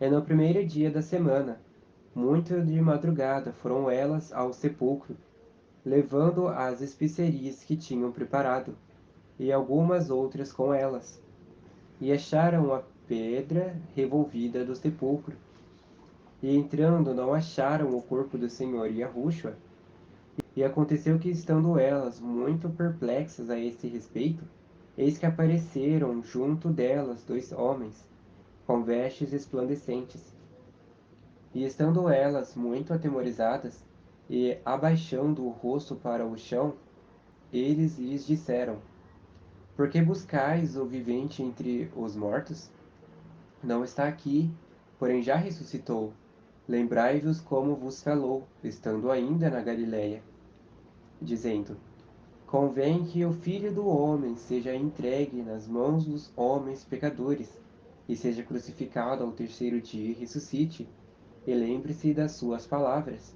E no primeiro dia da semana, muito de madrugada, foram elas ao sepulcro, levando as especiarias que tinham preparado, e algumas outras com elas. E acharam a pedra revolvida do sepulcro. E entrando, não acharam o corpo do Senhor Yahushua. E aconteceu que, estando elas muito perplexas a esse respeito, eis que apareceram junto delas dois homens, com vestes resplandecentes. E estando elas muito atemorizadas, e abaixando o rosto para o chão, eles lhes disseram: Por que buscais o vivente entre os mortos? Não está aqui, porém já ressuscitou. Lembrai-vos como vos falou, estando ainda na Galiléia, dizendo: Convém que o Filho do homem seja entregue nas mãos dos homens pecadores, e seja crucificado ao terceiro dia e ressuscite, e lembre-se das suas palavras.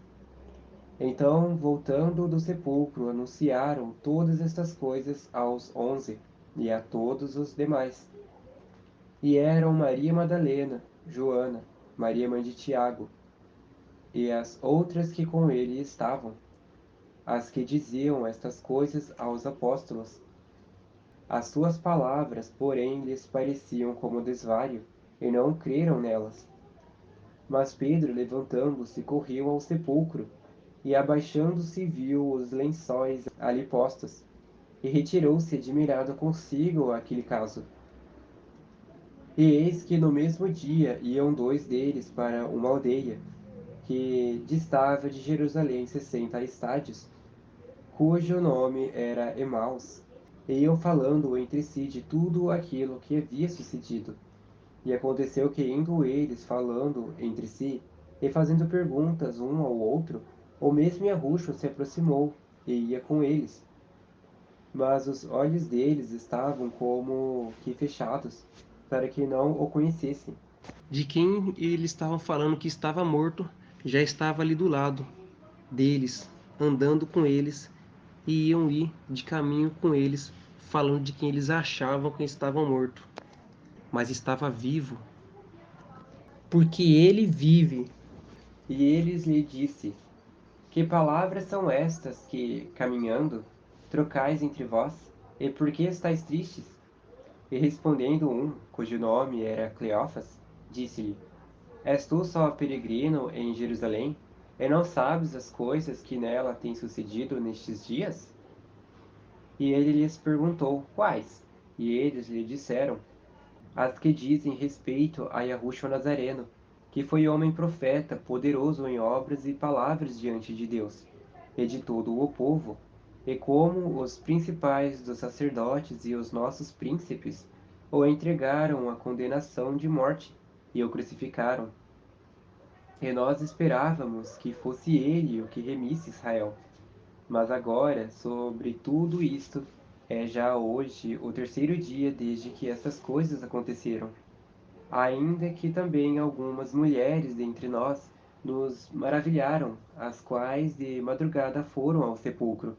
Então, voltando do sepulcro, anunciaram todas estas coisas aos 11 e a todos os demais. E eram Maria Madalena, Joana, Maria mãe de Tiago, e as outras que com ele estavam, as que diziam estas coisas aos apóstolos. As suas palavras, porém, lhes pareciam como desvario, e não creram nelas. Mas Pedro, levantando-se, correu ao sepulcro, e abaixando-se viu os lençóis ali postos, e retirou-se admirado consigo aquele caso. E eis que no mesmo dia iam dois deles para uma aldeia, que distava de Jerusalém 60 estádios, cujo nome era Emaus, e iam falando entre si de tudo aquilo que havia sucedido. E aconteceu que, indo eles falando entre si, e fazendo perguntas um ao outro, o mesmo Yahushua se aproximou, e ia com eles. Mas os olhos deles estavam como que fechados, para que não o conhecessem. De quem eles estavam falando que estava morto, já estava ali do lado deles, andando com eles, e iam ir de caminho com eles, falando de quem eles achavam que estava morto, mas estava vivo, porque ele vive. E eles lhe disse: Que palavras são estas que, caminhando, trocais entre vós? E por que estáis tristes? E respondendo um, cujo nome era Cleófas, disse-lhe: És tu só peregrino em Jerusalém, e não sabes as coisas que nela têm sucedido nestes dias? E ele lhes perguntou: Quais? E eles lhe disseram: As que dizem respeito a Yahushua Nazareno, que foi homem profeta, poderoso em obras e palavras diante de Deus, e de todo o povo, e como os principais dos sacerdotes e os nossos príncipes o entregaram à condenação de morte, e o crucificaram. E nós esperávamos que fosse ele o que remisse Israel. Mas agora, sobre tudo isto, é já hoje o terceiro dia desde que essas coisas aconteceram. Ainda que também algumas mulheres dentre nós nos maravilharam, as quais de madrugada foram ao sepulcro.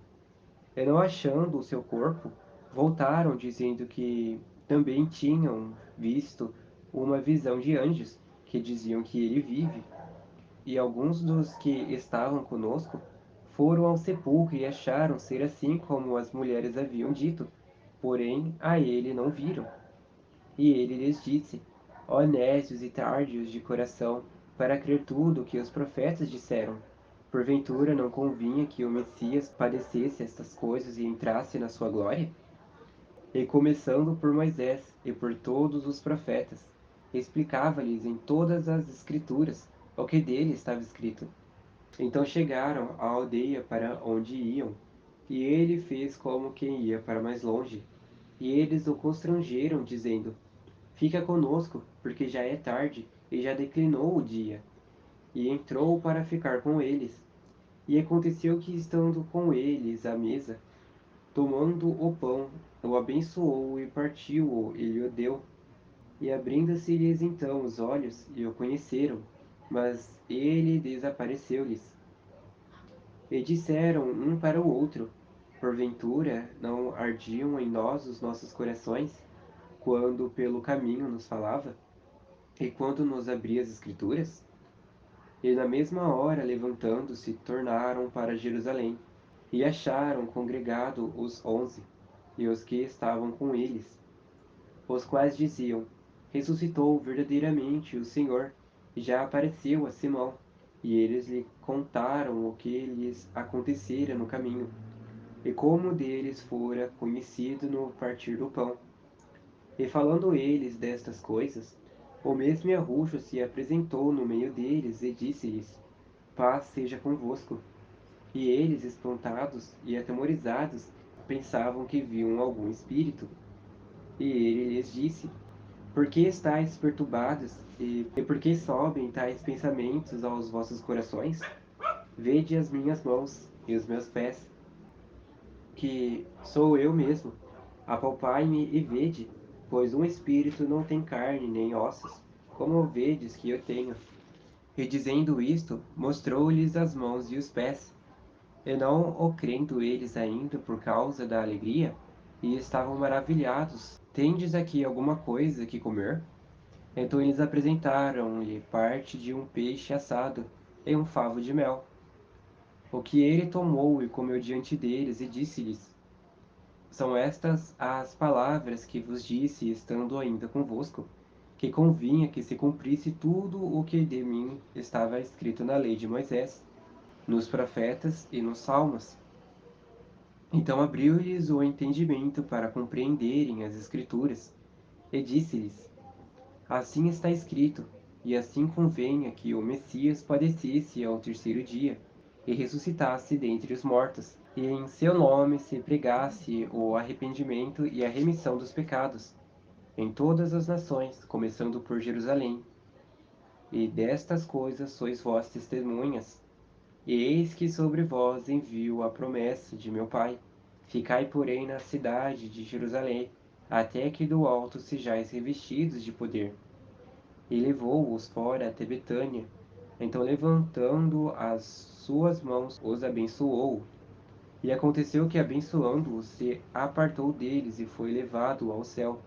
E não achando o seu corpo, voltaram dizendo que também tinham visto uma visão de anjos, que diziam que ele vive. E alguns dos que estavam conosco foram ao sepulcro e acharam ser assim como as mulheres haviam dito, porém a ele não viram. E ele lhes disse: Ó nécios e tardios de coração, para crer tudo o que os profetas disseram. Porventura não convinha que o Messias padecesse estas coisas e entrasse na sua glória? E começando por Moisés e por todos os profetas, explicava-lhes em todas as escrituras o que dele estava escrito. Então chegaram à aldeia para onde iam, e ele fez como quem ia para mais longe. E eles o constrangeram, dizendo: Fica conosco, porque já é tarde e já declinou o dia. E entrou para ficar com eles. E aconteceu que, estando com eles à mesa, tomando o pão, o abençoou e partiu-o e lhe o deu. E abrindo-se-lhes então os olhos, e o conheceram, mas ele desapareceu-lhes. E disseram um para o outro: Porventura não ardiam em nós os nossos corações, quando pelo caminho nos falava? E quando nos abria as Escrituras, e na mesma hora, levantando-se, tornaram para Jerusalém, e acharam congregado os 11, e os que estavam com eles, os quais diziam: Ressuscitou verdadeiramente o Senhor, e já apareceu a Simão. E eles lhe contaram o que lhes acontecera no caminho, e como deles fora conhecido no partir do pão. E falando eles destas coisas, o mesmo Arrujo se apresentou no meio deles e disse-lhes: Paz seja convosco. E eles, espantados e atemorizados, pensavam que viam algum espírito. E ele lhes disse: Por que estáis perturbados, e por que sobem tais pensamentos aos vossos corações? Vede as minhas mãos e os meus pés, que sou eu mesmo. Apalpai-me e vede, pois um espírito não tem carne nem ossos, como vedes que eu tenho. E dizendo isto, mostrou-lhes as mãos e os pés. E não o crendo eles ainda por causa da alegria, e estavam maravilhados. Tendes aqui alguma coisa que comer? Então eles apresentaram-lhe parte de um peixe assado e um favo de mel, o que ele tomou e comeu diante deles, e disse-lhes: São estas as palavras que vos disse, estando ainda convosco, que convinha que se cumprisse tudo o que de mim estava escrito na lei de Moisés, nos profetas e nos salmos. Então abriu-lhes o entendimento para compreenderem as Escrituras, e disse-lhes: Assim está escrito, e assim convenha que o Messias padecesse ao terceiro dia, e ressuscitasse dentre os mortos, e em seu nome se pregasse o arrependimento e a remissão dos pecados, em todas as nações, começando por Jerusalém. E destas coisas sois vós testemunhas. E eis que sobre vós envio a promessa de meu Pai. Ficai, porém, na cidade de Jerusalém, até que do alto sejais revestidos de poder. E levou-os fora até Betânia. Então, levantando as suas mãos, os abençoou. E aconteceu que, abençoando-os, se apartou deles e foi levado ao céu.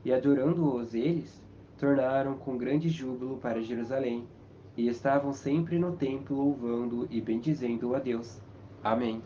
E adorando-os eles, tornaram com grande júbilo para Jerusalém. E estavam sempre no templo louvando e bendizendo a Deus. Amém.